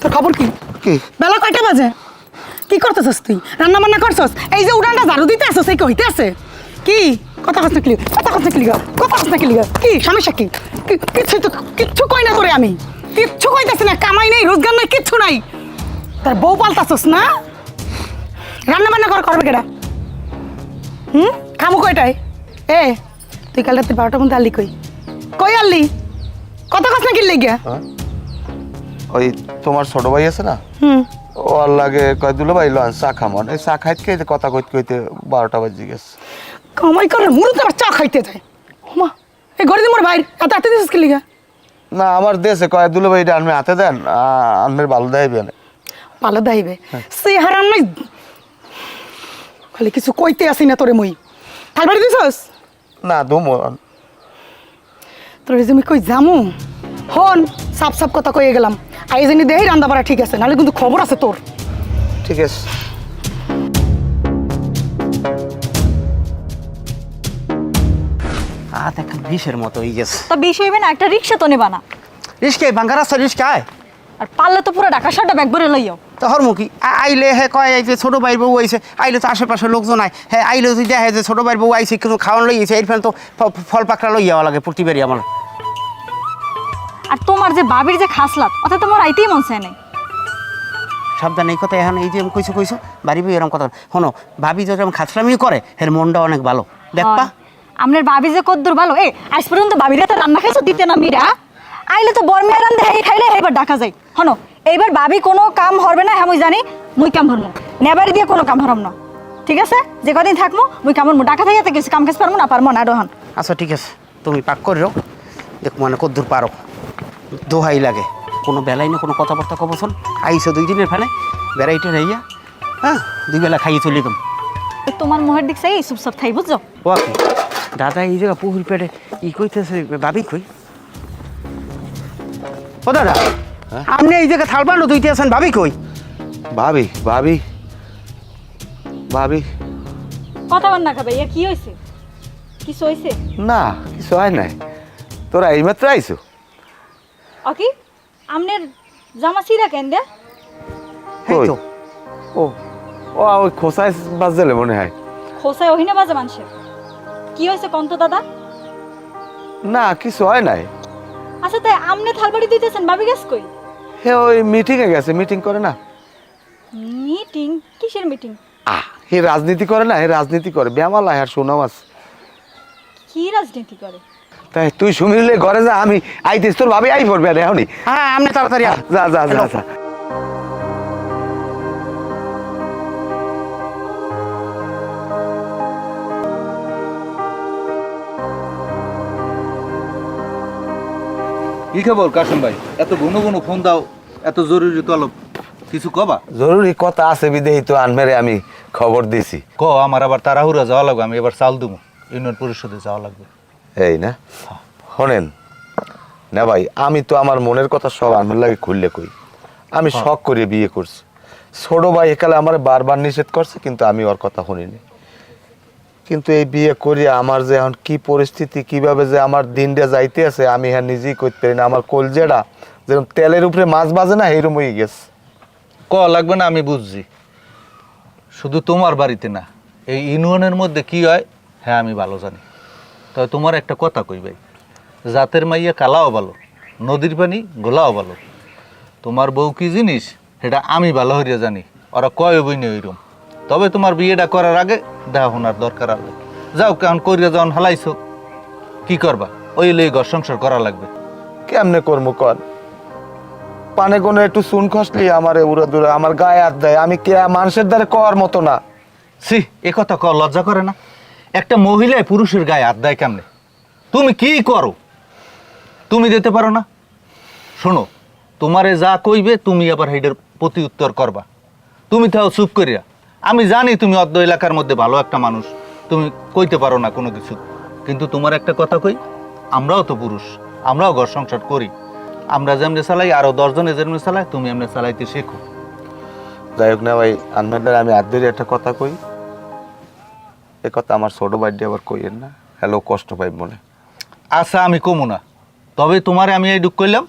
তোর খবর কি? কি বেলা কয়টা বাজে? কি করতেছস তুই? রান্না বান্না করছস? এই যে উড়ানটা ঝাড়ু দিতে আসছস, এই কি হইতে আছে? কি কথা কস না ক্লিয়ার, কথা কস না ক্লিয়ার, কথা কস না ক্লিয়ার। কি সমস্যা কি? কিচ্ছু কই না করে আমি, কিচ্ছু কইতাছি না, কামাই নাই, রোজগার নাই, কিচ্ছু নাই। তার বউ পাল্টাছস না? রান্না বান্না করবে কেডা? খামু কয়টায়? এ তুই কাল রাতে 12টার মধ্যে আলি কই আনলি? কথা কস না কি লেগে? ওই তোমার ছোট ভাই আছে না, ও আর লাগে কয় দুলো ভাই লন চা খামন, এই চা খাইতে কথা কইতে কইতে 12টা বাজে গেছে। কামাই করে মুরুতে আবার চা খাইতে যায়। মা এই ঘরে দি মোর ভাই এত হাতে দিছিস কি লিগা? না আমার দেশে কয় দুলো ভাই এটা আনমে হাতে দেন, আনমের ভালো দেখাইবে না। ভালো দেখাইবে সে হারান নাই, খালি কিছু কইতে আসি না তোরে মুই। থালবাড়ি দিছস না দমো তোরে তুমি কই জামু হন, সাপ সাপ কথা কইয়ে গেলাম। আই জানি দেই রান্না বাড়া ঠিক আছে, নাহলে কিন্তু খবর আছে তোর। ঠিক আছে। দেখা বিষের মতো হয়ে গেছে। তো বিষ হইবে না, একটা রিক্সা তো নেবা না? রিস্কায় ভাঙ্গা রাস্তা রিস্কায় আর পারলে তো পুরো ঢাকা শহরটা ব্যাগ ভরে লইও। তো হরমুখী আইলে হ্যাঁ কয় এই যে ছোটো ভাইয়ের বউ আইছে, আইলে তো আশেপাশে লোকজন আয়, হ্যাঁ আইলে যদি দেখে যে ছোটো ভাইয়ের বউ আইছে কিন্তু খাওয়ান লইছে, এরপর তো ফল পাকড়া লই যাওয়া লাগে প্রতিবারই আমার। আর তোমার যে বাবির যে খাসলাত, অর্থাৎ তোমার আইতেই মন চায় নাই। সাবধানে এই কথা, এখন এই যে আমি কইছো বাড়ি বই এরকম কথা শোনো, ভাবি যদি আমি খাসরামিও করে এর মনটা অনেক ভালো দেখবা। আপনার বাবি যে কদ্দুর ভালো, এ আজ পর্যন্ত বাবির হাতে রান্না খাইছো দিতে না মিরা? আইলে তো বর্মিয়া রান্ধে এই খাইলে এবার ডাকা যায়। হনো এইবার বাবি কোনো কাম হরবে না, হ্যাঁ মুই জানি, মুই কাম হরমু নেবারি দিয়ে কোনো কাম হরম না, ঠিক আছে? যে কদিন থাকমু মুই কাম হরমু, ডাকা থেকে কিছু কাম কাজ পারমু না, পারমু না রোহন। আচ্ছা ঠিক আছে, তুমি পাক করিও, দেখ মানে কদ্দুর পারো, দোহাই লাগে কোনো বেলাই না কোনো কথাবার্তা কবছন আইসো 2 দিনের ফেলে বেড়াইটে রইয়া, হ্যাঁ 2 বেলা খাইয়ে চলে গেম। তোমার মুহের দিক চাই চুপচাপ থাই, বুঝছো? ও কি দাদা এই জায়গা পুহুর পেটে ই কইতেছে, ভাবি কই? ও দাদা আপনি এই জায়গা থালবানো দুইতে আছেন, ভাবি কই? ভাবি ভাবি ভাবি কথা বল না খাবে, কি হয়েছে? কিছু হয়েছে? না কিছু হয় নাই, তোরা এইমাত্র আইছো। অকি আমনের জামা ছিঁড়া কেন দে? এই তো ও ও ওই খোসায় বাজলে মনে হয়। খোসায় ওহিনে বাজে মানুষের। কি হয়েছে কন্ত দাদা? না কিছু হয় নাই। আচ্ছা তাই আমনে থালবাড়ি দিতেছেন, ভাবি গেছ কই? হে ওই মিটিংয়ে গেছে, মিটিং করে না। মিটিং? কিসের মিটিং? হে রাজনীতি করে না, হে রাজনীতি করে ব্যামালা আর সোনাম আছে। কি রাজনীতি করে? তাই তুই শুনিলে ঘরে যা, আমি আইতেছ, তোর ভাবি আই পড়বে আরে এখনই। হ্যাঁ আপনি তাড়াতাড়ি যা যা যা যা। কি খবর কাশিম ভাই? এত ঘন ঘন ফোন দাও, এত জরুরি তলব, কিছু কবা? জরুরি কথা আছে বিদেই তো আনমেরে আমি খবর দিছি। ক আমার আবার তাড়াহুড়া যাওয়া লাগবে, আমি এবার চাল দেবো, ইউনিয়ন পরিষদে যাওয়া লাগবে। এই না শোনেন না ভাই, আমি তো আমার মনের কথা সব আনমের লাগে খুললে কই। আমি শখ করে বিয়ে করছি, ছোট ভাই একালে আমার বারবার নিষেধ করছে, কিন্তু আমি ওর কথা শুনিনি। কিন্তু এই বিয়ে করিয়া আমার যে এখন কি পরিস্থিতি, কিভাবে যে আমার দিনটা যাইতে আছে আমি হ্যাঁ নিজেই করতে পারি না। আমার কলজেটা যেরকম তেলের উপরে মাছ বাজে না, এইরকম হয়ে গেছে। ক লাগবে না, আমি বুঝছি। শুধু তোমার বাড়িতে না, এই ইউনিয়নের মধ্যে কি হয় হ্যাঁ আমি ভালো জানি। তবে তোমার একটা কথা কই ভাই, জাতের মাইয়া কালাও ভালো, নদীর পানি গোলাও ভালো। তোমার বউ কি জিনিস সেটা আমি ভালো হইয়া জানি, ওরা কয় বই নেই ওইরকম। তবে তোমার বিয়েটা করার আগে দেখা শোনার দরকার আছে। যাও কেমন করিয়া যখন হালাইছো, কি করবা? ওই লই ঘর সংসার করা লাগবে। কেমনে করবো কর, পানে কোনো একটু চুন খসলি আমার উড়ে দূরে আমার গায়ে হাত দেয়, আমি কে মানুষের দ্বারা কর মতো না। সি এ কথা ক লজ্জা করে না? একটা মহিলায় পুরুষের গায়ে হাত দেয় কেমনে? তুমি কি করো? তুমি দিতে পারো না? শোনো, তোমারে যা কইবে তুমি আবার হেডের প্রতি উত্তর করবা। তুমি তাও চুপ করিয়া, আমি জানি তুমি অর্ধ এলাকার মধ্যে ভালো একটা মানুষ, তুমি কইতে পারো না কোনো কিছু, কিন্তু তোমার একটা কথা কই, আমরাও তো পুরুষ, আমরাও ঘর সংসার করি। আমরা যেমনি চালাই আরো 10 জনে যেমনি চালাই, তুমি এমনি চালাইতে শেখো। যাই হোক না ভাই, আনমেন্ডার আমি হাত ধরে একটা কথা কই, এ কথা আমার ছোট ভাইটি আবার কইয়েন না, হ্যালো কষ্ট পাই মনে। আচ্ছা আমি কমু না, তবে তোমারে আমি এই দুঃখ করলাম,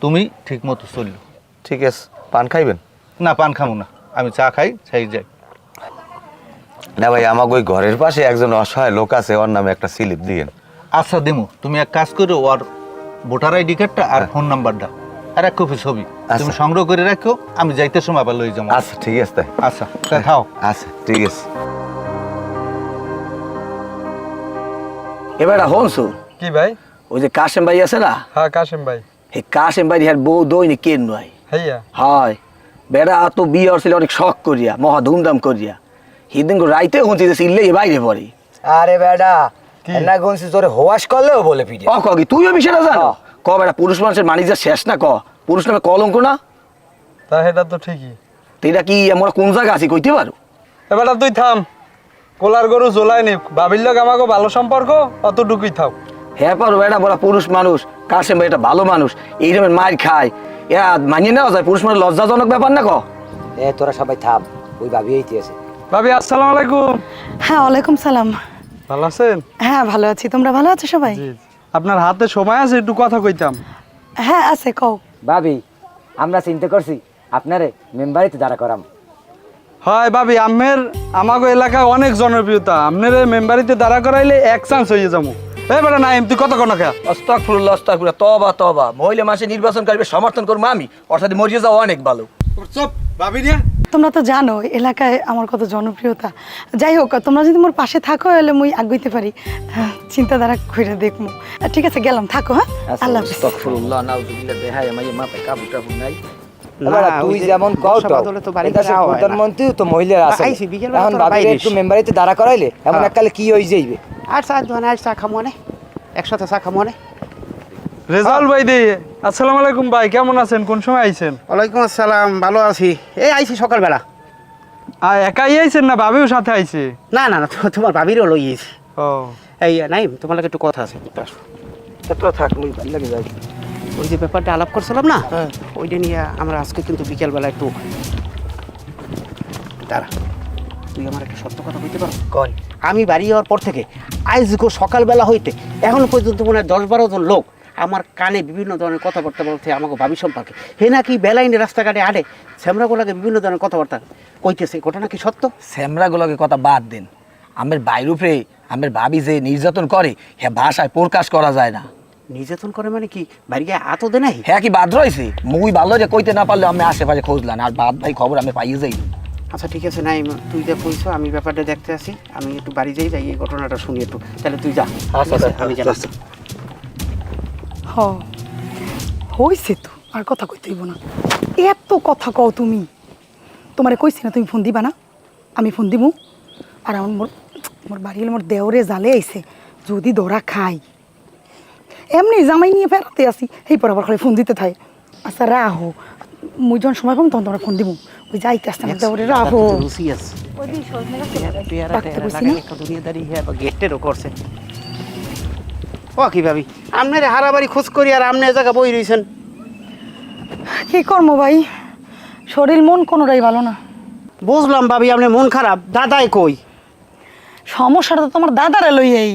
তুমি ঠিক মতো চললো। ঠিক আছে, পান খাইবেন? না পান খামু না, আমি চা খাই, চাই যাই। না ভাই, আমাকে ওই ঘরের পাশে একজন অসহায় লোক আছে, ওর নামে একটা স্লিপ দিয়েন। আচ্ছা দিমু, তুমি এক কাজ করো, ওর ভোটার আইডি কার্ডটা আর ফোন নাম্বারটা আর এক কপি ছবি তুমি সংগ্রহ করে রাখো, আমি যাইতে সময় আবার লই যাবো। আচ্ছা ঠিক আছে তাই। আচ্ছা তাই খাও। আচ্ছা ঠিক আছে। এবার হনসু কি ভাই? ওই যে কাশেম ভাই আছে না, হ্যাঁ কাশেম ভাই। এই কাশেম ভাই হ্যাঁ বউ দৈনিক কেন নয় হইয়া হয় বেড়া তো বিয়ে হচ্ছিল অনেক শখ করিয়া, মহা ধুমধাম করিয়া। সেদিন রাইতে হচ্ছে যে সিললে বাইরে পড়ে। আরে বেটা না গনছি তোরে হোয়াশ করলেও বলে পিঠে। ক কি তুইও বিষয়টা জানো? ক বেটা পুরুষ মানুষের মানিজ্য শেষ না, ক পুরুষ নামে কলঙ্ক না? তা সেটা তো ঠিকই। তো এটা কি আমরা কোন জায়গা আছি কইতে পারো? এবারটা তুই থাম, কোলার গরু জোলাই নি, ভাবির লোক আমাকে ভালো সম্পর্ক অতটুকুই থাক। হ্যাঁ পারো বেটা, বড় পুরুষ মানুষ, কাশেম ভাই এটা ভালো মানুষ, এই রকমের মার খায়, এরা মানিয়ে নেওয়া যায়? পুরুষ মানুষ লজ্জাজনক ব্যাপার না? ক এ তোরা সবাই থাম, ওই ভাবি এইতে আছে। ভাবি আসসালামু আলাইকুম। হ্যাঁ ওয়ালাইকুম সালাম। ভালো আছেন? হ্যাঁ ভালো আছি, তোমরা ভালো আছো সবাই? জি। আপনার হাতে সময় আছে একটু কথা কইতাম? হ্যাঁ আছে, কও। ভাবি আমরা চিন্তা করছি আপনারে মেম্বারিতে দাঁড়া করাম। হয় ভাবি, আমাকে এলাকায় অনেক জনপ্রিয়তা, আপনার মেম্বারিতে দাঁড়া করাইলে এক চান্স হয়ে যাবো। এবারে না তুই কত কোন খা আস্তাগফিরুল্লাহ আস্তাগফিরুল্লাহ, তওবা তওবা। মহিলা মাসে নির্বাচন করবে, সমর্থন করবো আমি, অর্থাৎ মরিয়ে যাওয়া অনেক ভালো। চুপ ভাবি রে। তোমরা তো জানো এলাকায় আমার কত জনপ্রিয়তা। যাই হোক, তোমরা যদি মোর পাশে থাকো এলে মুই আগাইতে পারি, চিন্তাধারা করে দেখবো। ঠিক আছে গেলাম, থাকো। হ্যাঁ আল্লাহ হাফেজ। আস্তাগফিরুল্লাহ, নাউযুবিল্লাহ, দেহায় আমায় মাপে কাবু টাবু নাই। এবার তুই যেমন কও তো প্রধানমন্ত্রী তো মহিলার আছে, এখন ভাবি একটু মেম্বারিতে দাঁড়া করাইলে এমন এককালে কি হয়ে যাইবে। আর চা দোকানে আর চা খামো না, একসাথে চা খামো না। রেজাউল ভাই দে, আসসালামু আলাইকুম ভাই, কেমন আছেন? কোন সময় আইছেন? ওয়ালাইকুম আসসালাম, ভালো আছি। এই আইছি সকালবেলা। একাই আইছেন না ভাবিও সাথে আইছে? না না না, তোমার ভাবিরও লই গেছি। ও এই নাই, তোমার লাগে একটু কথা আছে। তো থাক, মুই ভাল লাগে যাই। ওই যে ব্যাপারটা আলাপ করছিলাম না, ওইটা নিয়ে আমরা আজকে কিন্তু বিকেলবেলা একটু দাঁড়া, তুই আমার একটা সত্য কথা বলতে পারো? কোন? আমি বাড়ি যাওয়ার পর থেকে আজকে সকালবেলা হইতে এখনো পর্যন্ত মনে হয় 10-12 জন লোক আমার কানে বিভিন্ন ধরনের কথাবার্তা বলতে আমাকে ভাবি সম্পর্কে। হে নাকি বেলাইনে রাস্তাঘাটে আড়ে শ্যামরাগুলাকে বিভিন্ন ধরনের কথাবার্তা কইতেছে, ঘটনা কি সত্য? স্যামরাগুলোকে কথা বাদ দেন, আমের বাইর উপরে আমের ভাবি যে নির্যাতন করে, হ্যাঁ ভাষায় প্রকাশ করা যায় না। নির্যাতন করে মানে কি? বাড়ি গিয়ে আতো দে নাই? হ্যাঁ কি বাদ রয়েছে? মুই ভালো যে কইতে না পারলে আমি আশেপাশে খুঁজলাম, আর বাদ ভাই খবর আমি পাইয়ে যাই। আচ্ছা ঠিক আছে, নাই তুই যা কইছো আমি ব্যাপারটা দেখতে আসি, আমি একটু বাড়ি যাই, এই ঘটনাটা শুনি একটু। তাহলে তুই যা, আচ্ছা, ঠিক আছে? আমি আচ্ছা, জানাচ্ছি। হইছে তো, আর কথা কইতে হইব না। এত কথা কও তুমি, তোমারে কইছি না তুমি ফোন দিবা না? আমি ফোন দিমু। আর মোর বাড়ি হলে মোর দেওরে জালে আইছে, যদি দৌড়া খাই এমনি জামাই নিয়ে ফেরাতে আসি, এই পর আবার খালি ফোন দিতে থাই। আচ্ছা রাহো, মুই যখন সময় পাবো তখন তোমরা ফোন দিমু। ওই যাইতে আসতে না দেওরে রাহো। লুসিয়াস ওই দিন সজনে গাছ পেয়ারা রাখতে টেয়ারা বলছি লাগাই না? একটা দুনিয়াদারি হ্যাঁ বা গেটেরও করছে। ও কি ভাবি, আপনার হারাবাড়ি খোঁজ করি আর আপনি জায়গা বই রয়েছেন। কি করবো ভাই, শরীর মন কোনোটাই ভালো না। বুঝলাম ভাবি, আপনার মন খারাপ। দাদাই কই? সমস্যাটা তো তোমার দাদারে লই, এই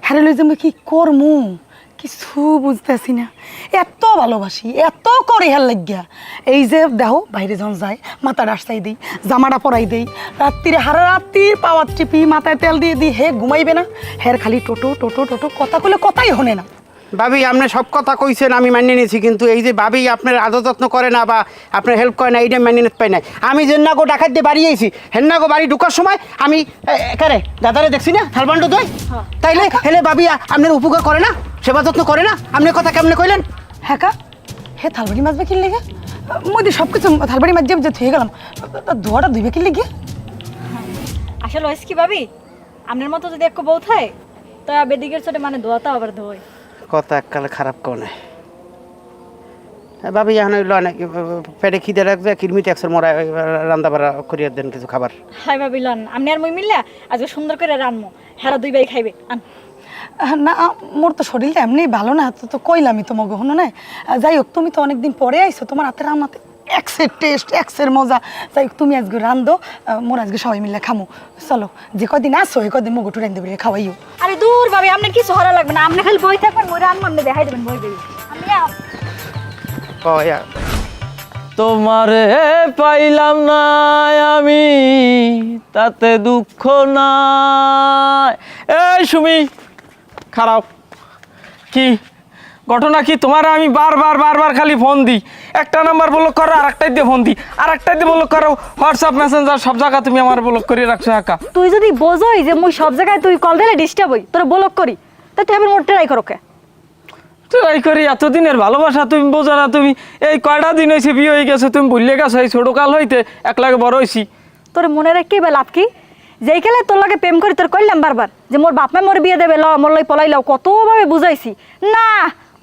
হ্যারে লই যে আমি কি করমু কিছু বুঝতেছি না। এত ভালোবাসি, এত করে হের লাগিয়া, এই যে দেহ বাইরে যখন যায় মাথা ডাসাই দিই, জামাটা পরাই দিই, রাত্রিরে হারা রাত্রির পাওয়ার টিপি মাথায় তেল দিয়ে দিই, হে ঘুমাইবে না, হের খালি টোটো টোটো টোটো কথা কইলে কথাই হনে না। ভাবি আপনি সব কথা কইছেন, আমি মানিয়ে নিয়েছি, কিন্তু এই যে ভাবি আপনার আদর যত্ন করে না বা আপনার হেল্প করে না, এইটা মানিয়ে নিতে পাই না। আমি জেন্নাগো ডাকাত দিয়ে বাড়ি আইছি, হেন্নাগো বাড়ি ঢুকার সময় আমি কারে দাদারে দেখছি না থালবান্ড দই, তাইলে হেলে ভাবি আপনার উপকার করে না, সেবা যত্ন করে না? আপনার কথা কেমনে কইলেন? হ্যাঁ কা হে থালবাড়ি মাছবে কি লেগে? মই সব কিছু থালবাড়ি মাছ যে থুয়ে গেলাম, ধোয়াটা ধুইবে কি লেগে? আসলে হয়েছে কি ভাবি, আপনার মতো যদি এক বউ থাকে তো বেদিকের ছোটে মানে ধোয়াতে আবার ধোয়। কথা এককালে খারাপ কোনে ভাবি, এখন পেটে খিদে রাখবে, কিরমি ট্যাক্সের মরা রান্না বাড়া করিয়ে দেন কিছু খাবার। হাই ভাবি লন, আপনি আর মই মিললে আজকে সুন্দর করে রানমো, হেরা দুই ভাই খাইবে। আন না মোর তো শরীরটা এমনি ভালো না, তো কইলামই তোমাকে হনো না। যাই হোক, তুমি তো অনেকদিন পরে আইছো, তোমার হাতে রান্নাতে এক্সের টেস্ট, এক্সের মজা। যাই হোক তুমি আজকে রান্ধো, মোর আজকে সবাই মিলে খামো। চলো, যে কদিন আসো এই কদিন মুগটু রান্ধে বেরিয়ে খাওয়াইও। আরে দূর ভাবি, আপনার কিছু হরা লাগবে না, আপনি খালি বই থাকবেন, মই রানবো, আপনি দেখাই দেবেন বই দেবি। আমি তোমারে পাইলাম না আমি, তাতে দুঃখ নাই। এই সুমি, খারাপ কি ঘটনা কি? তোমার আমি বারবার খালি ফোন দিই, একটা নাম্বার ব্লক করো, আর একটাই দিয়ে ফোন দিই, আর একটাই দিয়ে ব্লক করো, হোয়াটসঅ্যাপ মেসেঞ্জার সব জায়গা তুমি আমার ব্লক করে রাখছো। একা তুই যদি বোঝোই যে মুই সব জায়গায় তুই কল দিলে ডিস্টার্ব হই, তোরা ব্লক করি, তা তুই এবার মোট ট্রাই করো কে? ট্রাই করি? এতদিনের ভালোবাসা তুমি বোঝো না? তুমি এই কয়টা দিন হয়েছে বিয়ে হয়ে গেছে, তুমি ভুলে গেছো এই ছোট কাল হইতে এক লাগে বড় হয়েছি। তোর মনে রাখি বা লাভ কি? যেই কালে তোর লাগে প্রেম করি তোর কইলাম বারবার যে মোর বাপ মা মোর বিয়ে দেবে, ল মোর লাই পলাই লাও, কতভাবে বুঝাইছি না,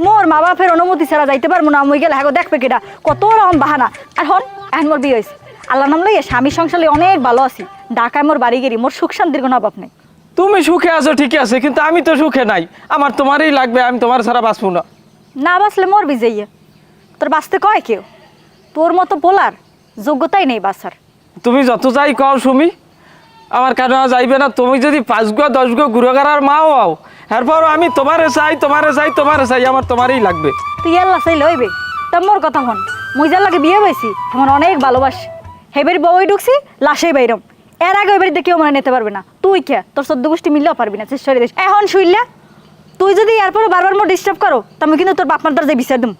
মোর মা বাপের অনুমতি ছাড়া যাইতে পারবো না, মই গেলে হ্যাঁ দেখবে কেটা, কত রকম বাহানা। আর হন এখন মোর বিয়ে হয়েছে, আল্লাহ নাম লইয়া স্বামী সংসারে অনেক ভালো আছি, ঢাকায় মোর বাড়ি গেরি, মোর সুখ শান্তির কোনো অভাব নেই। তুমি সুখে আছো ঠিকই আছে, কিন্তু আমি তো সুখে নাই, আমার তোমারই লাগবে, আমি তোমার ছাড়া বাঁচবো না। না বাঁচলে মোর বিজয়িয়া, তোর বাঁচতে কয় কেউ? তোর মতো বলার যোগ্যতাই নেই বাঁচার। তুমি যত যাই কও সুমি, আমার কেন যাইবে না? তুমি যদি 5 গো 10 গো গুড়াগাড়ার মাও হও, এরপর আমি তোমারে চাই, আমার তোমারই লাগবে। তুই আল্লাহ চাইলে হইবে। তা মোর কথা হন, মুই যার লাগে বিয়ে হয়েছি আমার অনেক ভালোবাসি, হেবের বউই ঢুকছি লাশেই বাইরম, এর আগে ওই বাড়িতে কেউ মনে নিতে পারবে না। তুই কে? তোর 14 গোষ্ঠী মিললেও পারবি না, চেষ্টা করে দেখ। এখন শুইলা তুই যদি এরপরে বারবার মোর ডিস্টার্ব করো, তা আমি কিন্তু তোর বাপ মার দরজায় বিচার দিম।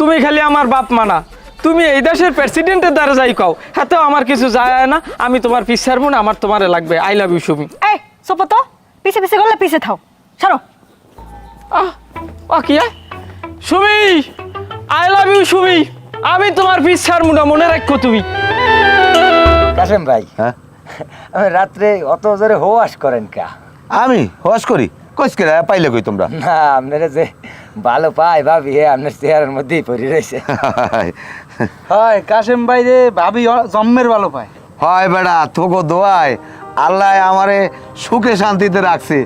তুমি খালি আমার বাপ মানা, তুমি এই দেশের প্রেসিডেন্টের দ্বারা যাই কও, হাতেও আমার কিছু যায় না, আমি তোমার পিছ ছাড়বো না, আমার তোমারে লাগবে। I love you Sumi. এই সোপো তো পিছে পিছে করলে পিছে থাও, ছাড়ো। কি Sumi, I love you Sumi, আমি তোমার পিছ ছাড়বো না, মনে রাখো তুমি। কাশেম ভাই, হ্যাঁ আমি রাত্রে অত জোরে হোয়াশ করেন কা? আমি হস করি কইস করে পাইলে কই তোমরা? না, আপনারা যে ভালো পাই ভাবি, হে আপনার চেহারার মধ্যেই পড়ে রয়েছে। হয় কাশেম ভাই রে ভাবি জন্মের ভালো পায়। হয় বেড়া, তোকে দোয়ায় আল্লাহ আমারে সুখে শান্তিতে রাখছে।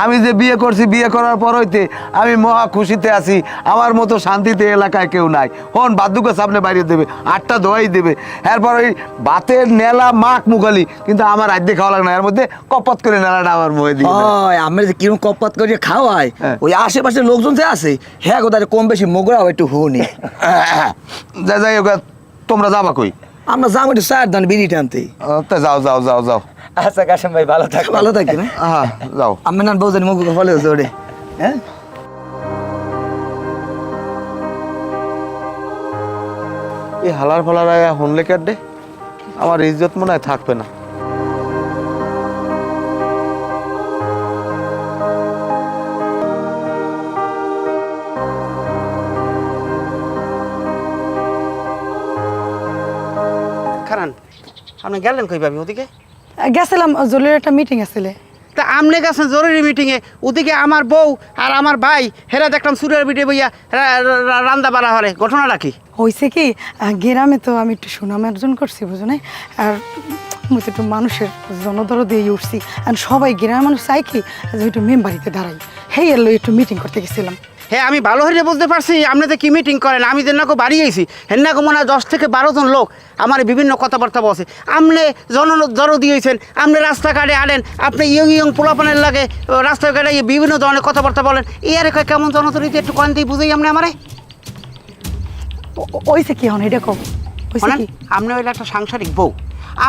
আমি যে বিয়ে করছি, বিয়ে করার পর হইতে আমি মহা খুশিতে আছি। আমার মতো শান্তিতে এলাকায় কেউ নাই। হন বাদ্যুকে সামনে বাইরে দেবে, 8টা দোয়াই দেবে, এরপর ওই ভাতের নেলা মাখ মুখালি, কিন্তু আমার আদ্যে খাওয়া লাগে না, এর মধ্যে কপত করে নেলাটা আমার মুখে দিয়ে দেয়। হয় আমরা যে কিরকম কপাত করে খাওয়াই, হ্যাঁ। ওই আশেপাশের লোকজন যে আছে হ্যাঁ কোথায় কম বেশি মোগরাও একটু হুনি। যাই হোক, তোমরা যাবা কই? আমরা যাবো একটু চায়ের দান বিড়ি টানতে। তা যাও যাও যাও যাও। আচ্ছা কাশেম ভাই ভালো থাক। ভালো থাকি না? হ্যাঁ যাও। আমি না বউজানি মুখ ফলে জোরে। হ্যাঁ এই হালার ফালার হনলে কাটে আমার ইজ্জত মনে হয় থাকবে না। খারান আপনি গেলেন কই ভাবি ওদিকে? গেছিলাম, জরুরি একটা মিটিং আসলে। তা আপনি গেছেন জরুরি মিটিংয়ে, ওদিকে আমার বউ আর আমার ভাই হেরা দেখলাম সুরের বিটে বইয়া রান্দা বাড়া হরে, ঘটনাটা কি? হয়েছে কি, গ্রামে তো আমি একটু সুনাম অর্জন করছি, বুঝো না? আর আমি তো একটু মানুষের জনদর দিয়ে উঠছি, আর সবাই গ্রামের মানুষ চাই কি যে একটু মেম্বারিতে দাঁড়াই, হেই এলো একটু মিটিং করতে গেছিলাম। হ্যাঁ আমি ভালো হয়ে বুঝতে পারছি আপনি তো কি মিটিং করেন। আমি যে নাকো বাড়ি গেছি হেন্নাকো মনে হয় 10 থেকে 12 জন লোক আমার বিভিন্ন কথাবার্তা বসে। আপনি জড়ো দিয়েছেন, আপনি রাস্তাঘাটে আনেন, আপনি ইয়ং পোলাপানের লাগে রাস্তাঘাটে বিভিন্ন ধরনের কথাবার্তা বলেন। এর কেমন জনতরিতে একটু কন দিয়ে বুঝেই আপনি আমারে ওইছে কি হন এটা কম কি? আপনি হইলে একটা সাংসারিক বউ,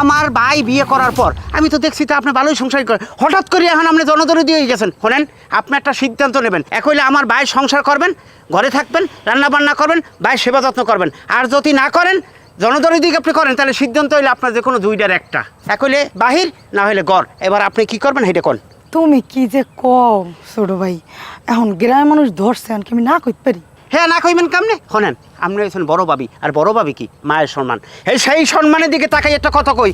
আমার ভাই বিয়ে করার পর আমি তো দেখছি তো আপনি ভালোই সংসার করেন, হঠাৎ করে এখন আপনি জনদরে দিয়ে গেছেন। শোনেন, আপনি একটা সিদ্ধান্ত নেবেন, এক হইলে আমার ভাই সংসার করবেন, ঘরে থাকবেন, রান্না বান্না করবেন, ভাই সেবা যত্ন করবেন। আর যদি না করেন, জনদরে দিকে আপনি করেন, তাহলে সিদ্ধান্ত হইলে আপনার যে কোনো দুইটার একটা, এক হইলে বাহির, না হইলে ঘর। এবার আপনি কি করবেন সেটা কোন? তুমি কি যে কও ছোট ভাই, এখন গ্রামের মানুষ ধরছে, কি আমি না কইতে পারি? হ্যাঁ না কইবেন কেমনে? শোনেন, আপনি হয়েছেন বড় ভাবি, আর বড় ভাবি কি মায়ের সম্মান, সেই সম্মানের দিকে তাকাই একটা কথা কই।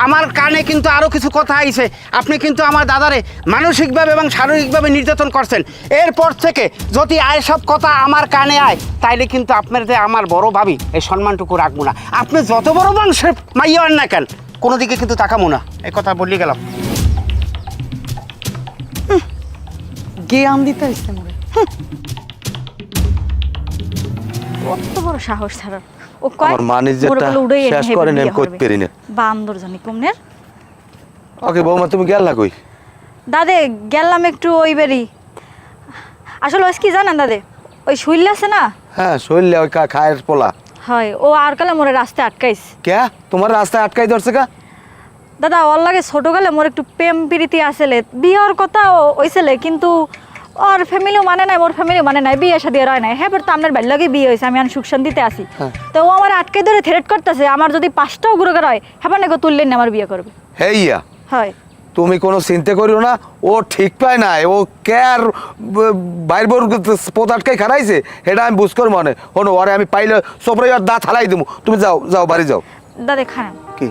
আমার কানে কিন্তু আরও কিছু কথা আইছে। আপনি কিন্তু আমার দাদারে মানসিকভাবে এবং শারীরিকভাবে নির্যাতন করছেন। এরপর থেকে যদি সব কথা আমার কানে আয়, তাইলে কিন্তু আপনার যে আমার বড় ভাবি এই সম্মানটুকু রাখবো না। আপনি যত বড় বংশের মাইয়া হন না কেন, কোনো দিকে কিন্তু তাকাবো না। এই কথা বলি গেলাম। জ্ঞান দিতে হইছে মোরে। কত বড় সাহস ছাড়ার। ও কয় আমার মানিজ্যটা শেষ করেন আমি কইতে পারি না। বান্দর জানি কমনের। ওকে বৌমা, তুমি গেল না কই? দাদে গেলাম একটু ওই বাড়ি। আসলে ওই কি জানেন দাদে, ওই শুইল আছে না? হ্যাঁ শৈলে ওই খায়ের পোলা। হয় ও আর কালে মোরে রাস্তায় আটকাইছে। কে তোমার রাস্তায় আটকাই ধরছে কা? দাদা ওর লাগে ছোটকালে মোর একটু প্রেম প্রীতি আসলে বিয়ের কথা হইছিলে, কিন্তু ওর ফ্যামিলিও মানে নাই, মোর ফ্যামিলিও মানে নাই, বিয়ে শাদী হয় নাই। হ্যাঁ তো আপনার বাড়ির লাগে বিয়ে হয়েছে, আমি আর সুখ শান্তিতে আসি। তো ও আমার আটকে ধরে থ্রেট করতেছে, আমার যদি 5টাও গুরুগার হয় হ্যাঁ নাকি তুললেন না আমার বিয়ে করবে। হেইয়া হয় তুমি কোনো চিন্তা করিও না, ও ঠিক পায় না, ও কে আর বাইর বোর পথ আটকাই খারাইছে এটা আমি বুঝকর মনে হনো, ওরে আমি পাইলে সবরে আর দাঁত হালাই দেবো। তুমি যাও যাও বাড়ি যাও। দাদা খান কি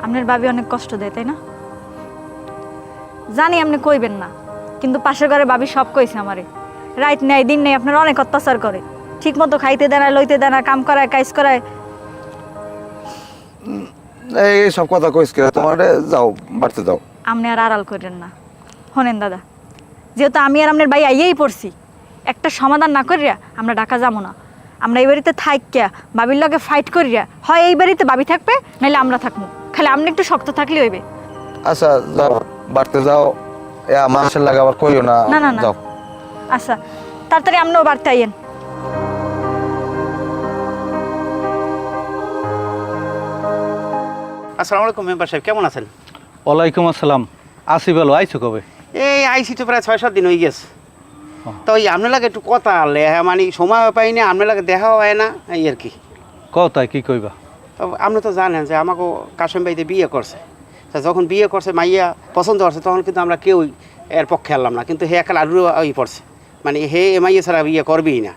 আপনার ভাবি অনেক কষ্ট দেয় তাই না? জানি আপনি কইবেন না, কিন্তু পাশের ঘরে ভাবি সব কইছে আমারে, রাত নেই দিন নেই আপনার অনেক অত্যাচার করে, ঠিক মতো খাইতে দেয় না, লইতে দেয় না, কাম করায় কাজ করায়। এই সব কথা কইস কে তোমার, যাও বাড়তে যাও। আপনি আর আড়াল করেন না। শোনেন দাদা, যেহেতু আমি আর আপনার ভাই আইয়েই পড়ছি, একটা সমাধান না করিয়া আমরা ঢাকা যাবো না। আমরা এই বাড়িতে থাইকিয়া বাবির লগে ফাইট করিয়া হয় এই বাড়িতে বাবি থাকবে, নাহলে আমরা থাকবো। খালি আপনি একটু শক্ত থাকলে হইবে। আচ্ছা যাও বাড়তে যাও, মানুষের লাগে আবার কইও না। না না না যাও। আচ্ছা তাড়াতাড়ি আপনিও বাড়তে আইয়েন। আসসালামু আলাইকুম মেম্বার সাহেব, কেমন আছেন? ওয়ালাইকুম আসসালাম। আসি বলো, আইছো কবে? এই আইসি তো প্রায় 6-7 দিন হয়ে গেছে। তো ওই আপনার লাগে একটু কথা আনলে, হ্যাঁ মানে সময় পাই না, আপনার লাগে দেখাও হয় না এই আর কি। কতাই কি কইবা? তো আপনি তো জানেন যে আমাকে কাশেম ভাইতে বিয়ে করছে, তা যখন বিয়ে করছে মাইয়া পছন্দ করছে তখন কিন্তু আমরা কেউই এর পক্ষে আনলাম না, কিন্তু হে একাল আরও পড়ছে, মানে হে মাইয়া ছাড়া বিয়ে করবেই না।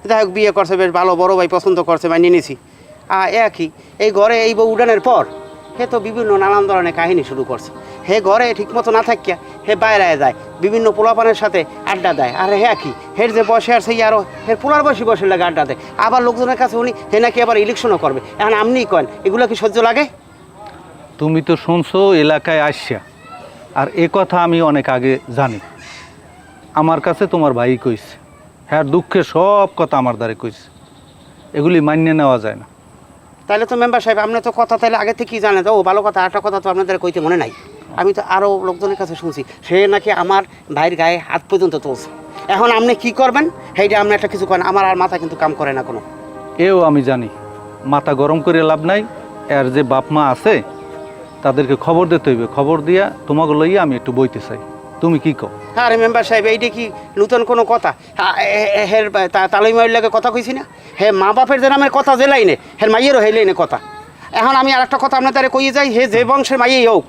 যাই হোক বিয়ে করছে, বেশ ভালো, বড় ভাই পছন্দ করছে, মানিয়ে নিয়েছি। একই এই ঘরে এই বউ উড়ানের পর হে তো বিভিন্ন নানান ধরনের কাহিনী শুরু করছে। হে ঘরে ঠিকমতো না থাকিয়া হে বাইরে যায়, বিভিন্ন পোলাপানের সাথে আড্ডা দেয়। আর হে কি হের যে বসে আর সেই আরও হের পোলার বসে বসে লাগে আড্ডা দেয়। আবার লোকজনের কাছে উনি হে নাকি আবার ইলেকশনও করবে। এখন আপনিই কন এগুলো কি সহ্য লাগে? তুমি তো শুনছো এলাকায় আসিয়া, আর এ কথা আমি অনেক আগে জানি। আমার কাছে তোমার ভাই কইছে, হ্যাঁ দুঃখের সব কথা আমার দ্বারে কইছে, এগুলি মানিয়ে নেওয়া যায় না। তাহলে তো মেম্বার সাহেব আপনি তো কথা তাহলে আগে থেকেই জানেন। তো ও ভালো কথা, একটা কথা তো আপনাদের কইতে মনে নাই, আমি তো আরও লোকজনের কাছে শুনছি সে নাকি আমার ভাইয়ের গায়ে হাত পর্যন্ত তুলছে। এখন আপনি কি করবেন সেইটা আপনি একটা কিছু করেন, আমার আর মাথা কিন্তু কাম করে না কোনো। এও আমি জানি, মাথা গরম করে লাভ নাই। এর যে বাপ মা আছে তাদেরকে খবর দিতে হইবে, খবর দিয়া তোমাকে লইয়া আমি একটু বইতে চাই। তুমি কি কও? আরে মেম্বার সাহেব এইটা কি নতুন কোনো কথা? হের তালই মাইয়ের লাগে কথা কইছি না, হে মা বাপের যে নামের কথা যে লাইনে হের মাইয়েরও হে লাইনে কথা। এখন আমি আর একটা কথা আপনার তারে কইয়ে যাই, হে যে বংশের মাইয়েই হোক,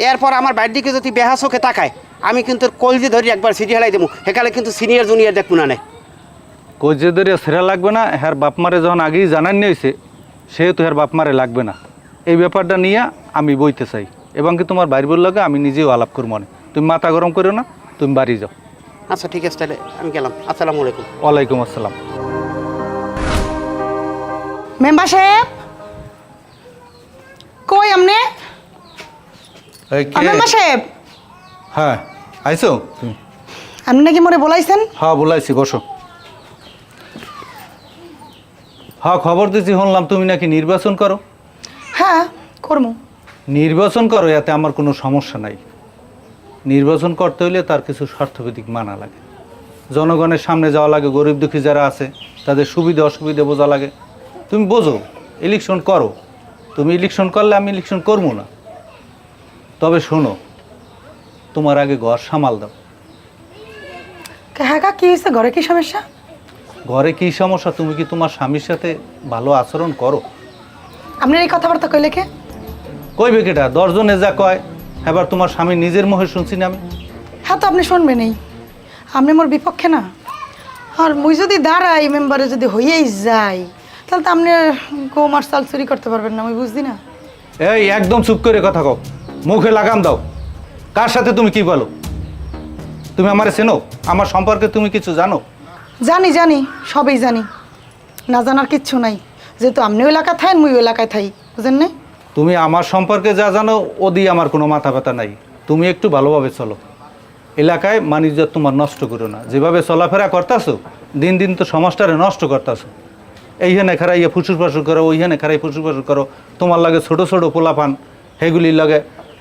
এরপর আমার বাড়ির দিকে যদি বেহা চোখে তাকায় আমি কিন্তু কলজি ধরি একবার সিটি হেলাই দেবো, হেকালে কিন্তু সিনিয়র জুনিয়র দেখবো না। কইজে ধরিয়া সেরা লাগবে না, হ্যার বাপ মারে যখন আগেই জানান নিয়েছে সেহেতু হ্যার বাপ মারে লাগবে না। এই ব্যাপারটা নিয়ে আমি বইতে চাই, এবং কি তোমার বাড়ি বল লাগে আমি নিজেও আলাপ করব। মনে তুমি মাথা গরম করো না, তুমি বাড়ি যাও। আচ্ছা ঠিক আছে, তাহলে আমি গেলাম। আসসালামু আলাইকুম। ওয়ালাইকুম আসসালাম। মেম্বার সাহেব কই আমনে? মেম্বার সাহেব হ্যাঁ আইছো তুমি? আপনি নাকি মোরে বলাইছেন? হ্যাঁ বলাইছি, বসো। হ্যাঁ খবর দিয়েছি, শুনলাম তুমি নাকি নির্বাচন করো। হ্যাঁ করবো। নির্বাচন করো, এতে আমার কোনো সমস্যা নাই। নির্বাচন করতে হইলে তার কিছু স্বার্থবিধিক মানা লাগে, জনগণের সামনে যাওয়া লাগে, গরিব দুঃখী যারা আছে তাদের সুবিধা অসুবিধা বোঝা লাগে। তুমি বোঝো, ইলেকশন করো। তুমি ইলেকশন করলে আমি ইলেকশন করবো না, তবে শোনো তোমার আগে ঘর সামাল দাও। হ্যাঁ কা কি হয়েছে? ঘরে কি সমস্যা? ঘরে কি সমস্যা? তুমি কি তোমার স্বামীর সাথে ভালো আচরণ করো? আপনার এই কথাবার্তা কইলে কে? কইবে কেটা? 10 জনে যা কয়, এবার তোমার স্বামী নিজের মুখে শুনছি না আমি। হ্যাঁ তো আপনি শুনবেনই, আপনি মোর বিপক্ষে না। আর মুই যদি দাঁড়াই মেম্বারে যদি হইয়েই যাই তাহলে তো আপনি গোমার চাল চুরি করতে পারবেন না, আমি বুঝছি না। এই একদম চুপ করে কথা কও, মুখে লাগাম দাও। কার সাথে তুমি কি বলো? তুমি আমারে চেনো? আমার সম্পর্কে তুমি কিছু জানো? জানি জানি, সবই জানি, না জানার কিচ্ছু নাই। যেহেতু আপনিও এলাকায় থাকেন মুই এলাকায় থাই, বুঝেন না? তুমি আমার সম্পর্কে যা জানো ও দিয়ে আমার কোনো মাথা ব্যথা নাই। তুমি একটু ভালোভাবে চলো, এলাকায় মানিজ্য তোমার নষ্ট করো না। যেভাবে চলাফেরা করতেছো দিন দিন তো সমাজটারে নষ্ট করতেছো। এইখানে খারাইয়া ফুসুর ফাসুর করো, ওইখানে খারাই ফুসুর ফাসুর করো, তোমার লাগে ছোট ছোট পোলাপান সেগুলির লাগে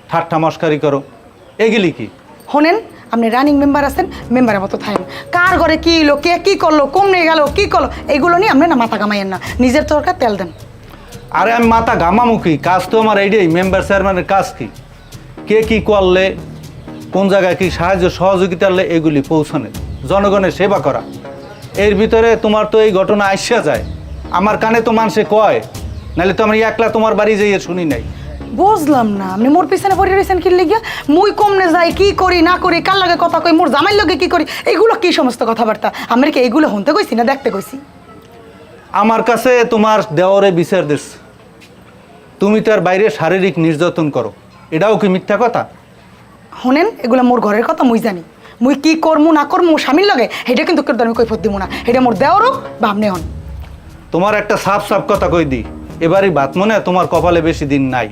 ঠাট্টা মস্কারি করো, এগুলি কি? শোনেন, আপনি রানিং মেম্বার আছেন, মেম্বারের মতো থাকেন। কার ঘরে কি এলো, কে কি করলো, কমনে গেল, কি করলো, এগুলো নিয়ে আপনি না মাথা কামাইয়েন না, নিজের তরকার তেল দেন। আরে আমি মাথা ঘামামুখী, কাজ তো আমার এইটাই, মেম্বার চেয়ারম্যানের কাজ কি, কে কি করলে, কোন জায়গায় কি সাহায্য সহযোগিতা হলে এগুলি পৌঁছানো, জনগণের সেবা করা। এর ভিতরে তোমার তো এই ঘটনা আসা যায়, আমার কানে তো মানুষে কয়, নাহলে তো আমি একলা তোমার বাড়ি যাইয়ে শুনি নাই। বুঝলাম না আপনি মোর পিছনে পড়ে রয়েছেন কি লিগিয়া? মুই কমনে যাই, কি করি না করি, কার লগে কথা কই, মোর জামাইর লগে কি করি, এগুলো কি সমস্ত কথাবার্তা? আমরা কি এগুলো শুনতে কইছি না দেখতে কইছি? আমার কাছে তোমার দেওয়ারে বিচার দিস, তুমি তার বাইরে শারীরিক নির্যাতন করো, এটাও কি মিথ্যা কথা? শোনেন, এগুলো মোর ঘরের কথা মুই জানি, মুই কি করমু না করমু মোর স্বামীর লগে এটা কিন্তু কেউ আমি কৈফত দিব না, এটা মোর দেওয়ারও বা আপনি হন। তোমার একটা সাফ সাফ কথা কই দি, এবারই বাত মনে তোমার কপালে বেশি দিন নাই।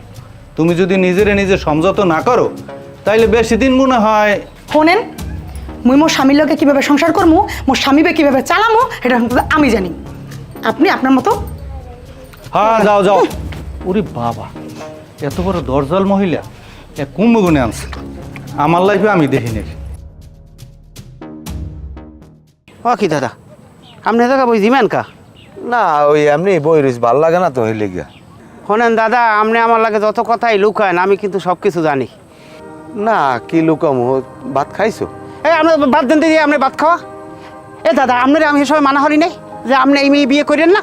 তুমি যদি নিজেরে নিজে সমঝোত না করো তাইলে বেশি দিন মনে হয়। শোনেন, মুই মোর স্বামীর লগে কিভাবে সংসার করমু, মোর স্বামীকে কিভাবে চালামু এটা আমি জানি, আপনি আপনার মতো। হ্যাঁ যাও যাও। ওরে বাবা, এত বড় দরজাল মহিলা এক কুম্ভগুণে আনছে, আমার লাইফে আমি দেখিনি। ও কি দাদা, আপনি দাদা বই দিবেন কা? না ওই এমনি বই রইস, ভাল লাগে না তো হইলে গিয়া। শোনেন দাদা, আপনি আমার লাগে যত কথাই লুকায়েন আমি কিন্তু সব কিছু জানি। না কি লুকামু, ভাত খাইছো? এই আপনি বাদ দেন দিদি, আপনি ভাত খাওয়া। এ দাদা, আপনার আমি সবাই মানা হরি নাই যে আপনি এই মেয়ে বিয়ে করেন না?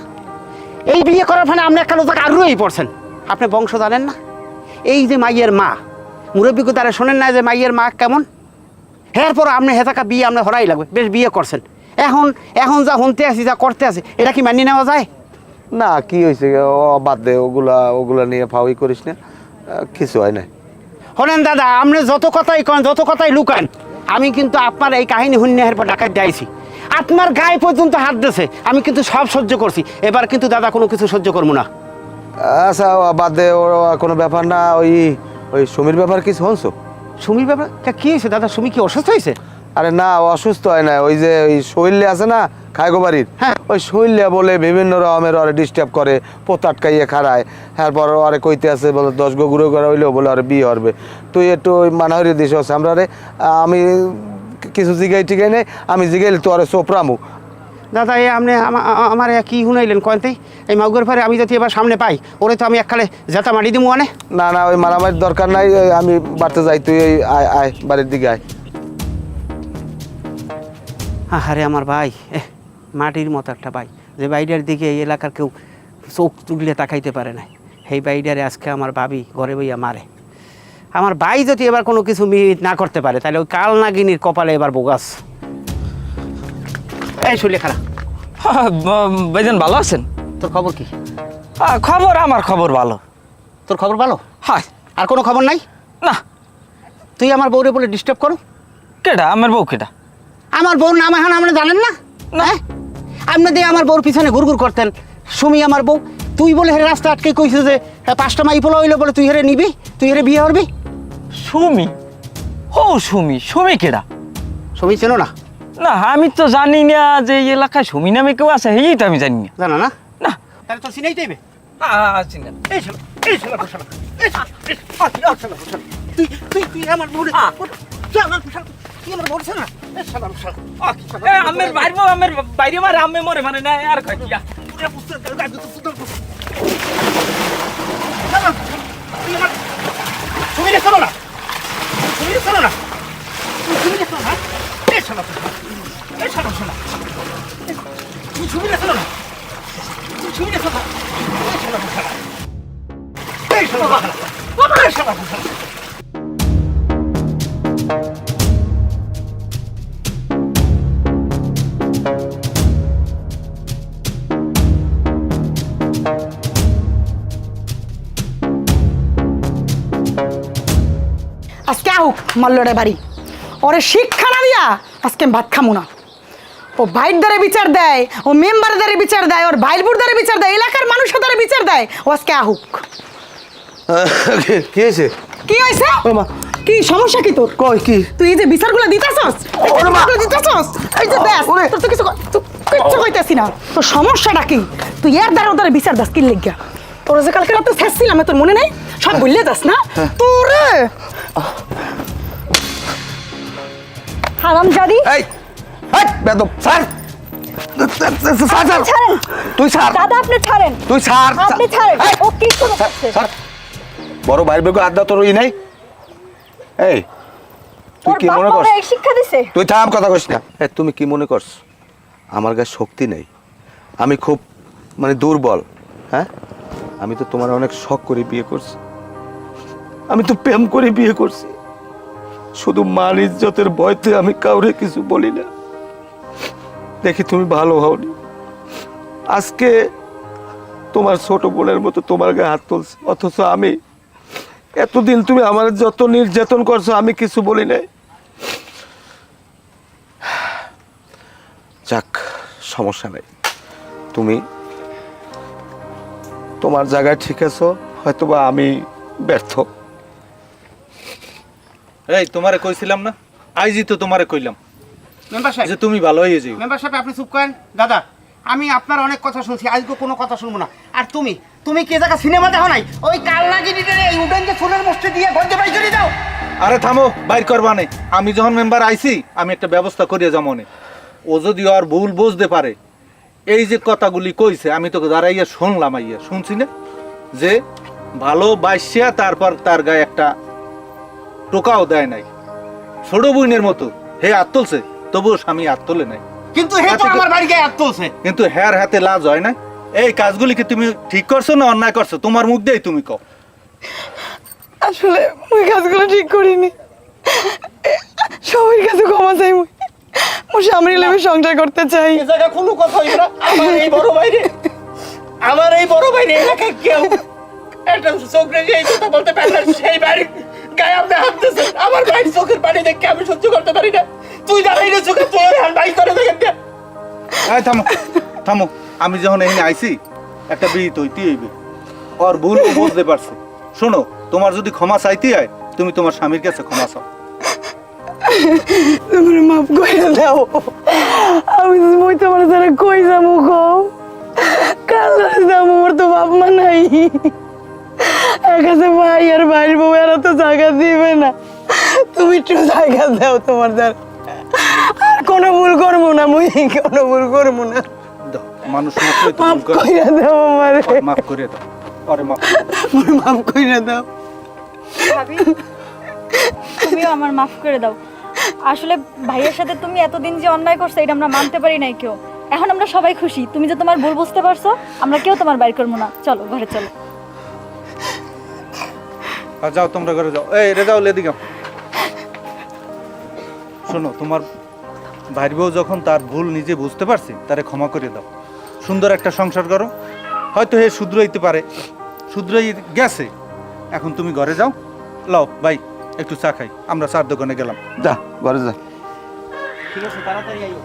এই বিয়ে করার ফলে আপনি একটা লোক আগ্রহী পড়ছেন। আপনি বংশ জানেন না? এই যে মাইয়ের মা, মুরব্বীকে তারা শোনেন না যে মাইয়ের মা কেমন? এরপর আপনি হেতাকা বিয়ে আপনি হরাই লাগবে, বেশ বিয়ে করছেন। এখন এখন যা শুনতে আসি, যা করতে আসি, এটা কি মানিয়ে নেওয়া যায়? না কি হয়েছে, ও বাদ দে, ওগুলা নিয়ে ফাউই করিস না, কিছু হয় না। শোনেন দাদা, আপনি যত কথাই কন, যত কথাই লুকান, আমি কিন্তু আপনার এই কাহিনী শুনে এরপর ডাকাত যাইছি, আপনার গায়ে পর্যন্ত হাত দিয়েছে, আমি কিন্তু সব সহ্য করছি। এবার কিন্তু দাদা কোনো কিছু সহ্য করবো না। আচ্ছা বাদ দে, ওর কোনো ব্যাপার না। ওই সুমির ব্যাপার কিছু শুনছো? সুমির ব্যাপার কি হয়েছে দাদা? সুমি কি অসুস্থ হয়েছে? আরে না, অসুস্থ হয় না, ওই যে ওই শৈল্যে আছে না খাইগো বাড়ির, হ্যাঁ। ওই শৈল্যে বলে বিভিন্ন রকমের ওরে ডিস্টার্ব করে, পোত আটকাইয়ে খাড়ায়, তারপর ওরে কইতে আছে বলে 10 গো গুঁড়ো করে হইলেও বলে ওরে বিয়ে হবে। তুই একটু ওই মানাহরি দিস আমরা রে, আমি কিছু জিগাই টিগাই নেই, আমি জিগাইলে তো ওরে চোপড়ামু। দাদা এই আপনি আমার কি শুনাইলেন কয়তেই? এই মাগুর ফারে আমি যদি এবার সামনে পাই, ওরে তো আমি এককালে জেতা মারি দিমু আনে। না না, ওই মারামারির দরকার নাই, আমি বাড়তে যাই, তুই এই আয় আয় বাড়ির দিকে আয়। আরে আমার ভাই, মাটির মতো একটা ভাই, যে বাইরের দিকে এই এলাকার কেউ চোখ তুগলে তাকাইতে পারে না, সেই বাইডারে আজকে আমার ভাবি ঘরে বইয়া মারে। আমার ভাই যদি এবার কোনো কিছু না করতে পারে, তাহলে ওই কাল নাগিনীর কপালে এবার বোগাস। এই শুলে খারাপ। ভাইজান ভালো আছেন? তোর খবর কি? খবর, আমার খবর ভালো। তোর খবর ভালো? হ্যাঁ। আর কোনো খবর নাই? না। তুই আমার বউরে বলে ডিস্টার্ব করো? কেডা আমার বউ? কেডা আমার বউর নাম এখন আপনি জানেন না? না, আপনি দিয়ে আমার বউর পিছনে ঘুরঘুর করতেন। সুমি আমার বউ, তুই বলে হেরে রাস্তা আটকে কইছিস যে 5টা মাই পোলা হইলে বলে তুই হেরে নিবি, তুই হেরে বিয়ে করবি। সুমি? ও সুমি? সুমি কেডা? সুমি চেনো না? না, আমি তো জানি না যে এই এলাকায় সুমি নামে কেউ আছে, এই তো আমি জানি না। জানা না? না। তাহলে তো চিনাই দেবে। চিনি। এই শালা, এই শালা বসালা, এই শালা বসালা। তুই আমার বউরে, তুই আমার বসালা, তুই আমার বউরে না, এই শালা বসালা। আমের বাইরে, আমের বাইরে মারে, আম্মে মরে মানে না আর কই দিয়া। তুই বুঝতে গায় তো সুন্দর। সুমিরে চলো না, সুমিরে চলো না, সুমিরে চলো না, এই শালা বসালা, এই শালা বসালা। তুই সুমিরে চলো না, তুই সুমিরে চলো না, এই শালা বসালা, এই শালা বসালা, এই শালা বসালা। আজকে আহুক মাল্লরে বাড়ি, ওরে শিক্ষা না দিয়া আজকে ভাত খামু না। ও ভাইয়ের দ্বারে বিচার দেয়, ও মেম্বারের দ্বারে বিচার দেয়, ওর ভাইলপুর দ্বারে বিচার দেয়, এলাকার মানুষের দ্বারে বিচার দেয়, ও আজকে আহুক। কি হয়েছে? কি হয়েছে? কি সমস্যা কি তোর? কই কি? তুই এই যে বিচারগুলো দিতেছস, এই যে দেখ, তোর তো কিছু কইতেছি না, তোর সমস্যাটা কি? তুই এর দ্বারা ওদের বিচার দাস কি লিগা? তোর যে কালকে রাতে শেষছিলাম, তোর মনে নেই? সব বললে যাস না তোরে। হারামজাদি। এই এই বেদব স্যার ছাড়েন। তুই স্যার দাদা আপনি ছাড়েন। তুই স্যার আপনি ছাড়েন। ও কি করছে? স্যার বড় ভাইয়ের বেগো আড্ডা তোর ই নাই। এই তুই ওর কি মনে বাপ করছ? মারা এই শিক্ষা দিছে? তুই থাম, কথা কইস না। তুমি কি মনে করছো আমার গায়ে শক্তি নেই? আমি খুব মানে দুর্বল, হ্যাঁ? আমি তো তোমার অনেক শখ করে বিয়ে করছি, আমি তো প্রেম করে বিয়ে করছি। শুধু মান ইজ্জতের ভয়তে আমি কাউরে কিছু বলি না। দেখি তুমি ভালো হওনি, আজকে তোমার ছোট বোনের মতো তোমার গায়ে হাত তুলছে, অথচ আমি এতদিন তুমি আমার যত নির্যাতন করছো আমি কিছু বলি নাই। যাক, সমস্যা নেই, তুমি তোমার জায়গায় ঠিক আছো, হয়তোবা আমি ব্যর্থ। এই তোমারে কইছিলাম না, আইজি তো তোমারে কইলাম মেম্বার সাহেব, যে তুমি ভালো হয়ে যাও। মেম্বার সাহেব আপনি চুপ করেন। দাদা আমি আপনার অনেক কথা শুনছি, আজকে কোনো কথা শুনবো না। আর তুমি কে জায়গা সিনেমা দেখো নাই? ওই কালনাগিরিতে এই উডেনকে সোনার মস্তে দিয়ে গন্ধে বাই করে দাও। আরে থামো, বাইর করবা নেই। আমি যখন মেম্বার আইছি আমি একটা ব্যবস্থা করিয়া যাবো নে। ও যদি আর ভুল বুঝতে পারে, এই যে কথাগুলি কইছে আমি তোকে দাঁড়াইয়া শুনলাম, আইয়া শুনছি না যে ভালো বাইসিয়া তারপর তার গায়ে একটা টোকাও দেয় নাই। ছোট বইনের মতো হে হাত তুলছে, তবুও স্বামী হাত তোলে নাই। কিন্তু হে তো আমার বাড়ি গায়ে হাত তুলছে। কিন্তু হ্যার হাতে লাজ হয় না। এই কাজগুলি কি তুমি ঠিক করছো না অন্যায় করছো? তোমার মুখ দিয়েই তুমি কও। আসলে মুই কাজগুলো ঠিক করিনি, সবার কাছে ক্ষমা চাই। মুই স্বামীর লেবে সংসার করতে চাই। এই জায়গা কোনো কথা হইবে না। আমার এই বড় বাইরে এলাকায় কেউ একটা চোখ রেখে এই কথা বলতে পারে না। সেই বাড়ি গায়ে আপনি হাত দিয়েছেন, আমার বাড়ির চোখের পানি দেখে আমি সহ্য করতে পারি না। তুই দাঁড়াই না চোখে তোর হাত বাই করে দেখেন না। এই থামো থামো, আমি যখন এখানে আইছি একটা বিহিত হইতে হইবে। ওর ভুল ও বুঝতে পারছে। শোনো, তোমার যদি ক্ষমা চাইতে হয় তুমি তোমার স্বামীর কাছে ক্ষমা চাও। তুমি মাফ করে দাও। আমি মই তোমার দ্বারা কই যাবো গো? কাল যাবো, আমার তো বাপ মা নাই। একাছে ভাই আর ভাইয়ের বউ এরা তো জায়গা দিবে না। তুমি একটু জায়গা দাও তোমার দ্বারা। আর কোনো ভুল করবো না, মুই কোনো ভুল করবো না। দাও, মানুষ মাত্রই তো মাফ ভুল করে। কইরা দাও আমারে, মাফ করে দাও, পরে মাফ। আমার মাফ কইরা দাও। ভাবি তুমিও আমার মাফ করে দাও। আসলে ভাইয়ের সাথে তুমি এতদিন যে অন্যায় করছো এটা আমরা মানতে পারি নাই কেউ। এখন আমরা সবাই খুশি তুমি যে তোমার ভুল বুঝতে পারছো। আমরা কেউ তোমার বাইর করবো না। চলো ঘরে চলো। আর যাও, তোমরা ঘরে যাও। এই রেজাউল এদিকে। শোনো, তোমার ভাইয়ের বউ যখন তার ভুল নিজে বুঝতে পারছে, তারে ক্ষমা করে দাও। সুন্দর একটা সংসার করো। হয়তো হে শুধরাইতে পারে, শুধরাই গেছে। এখন তুমি ঘরে যাও। লও ভাই, একটু চা খাই। আমরা চার দোকানে গেলাম। যা ঘরে যা। ঠিক আছে, তাড়াতাড়ি আইও।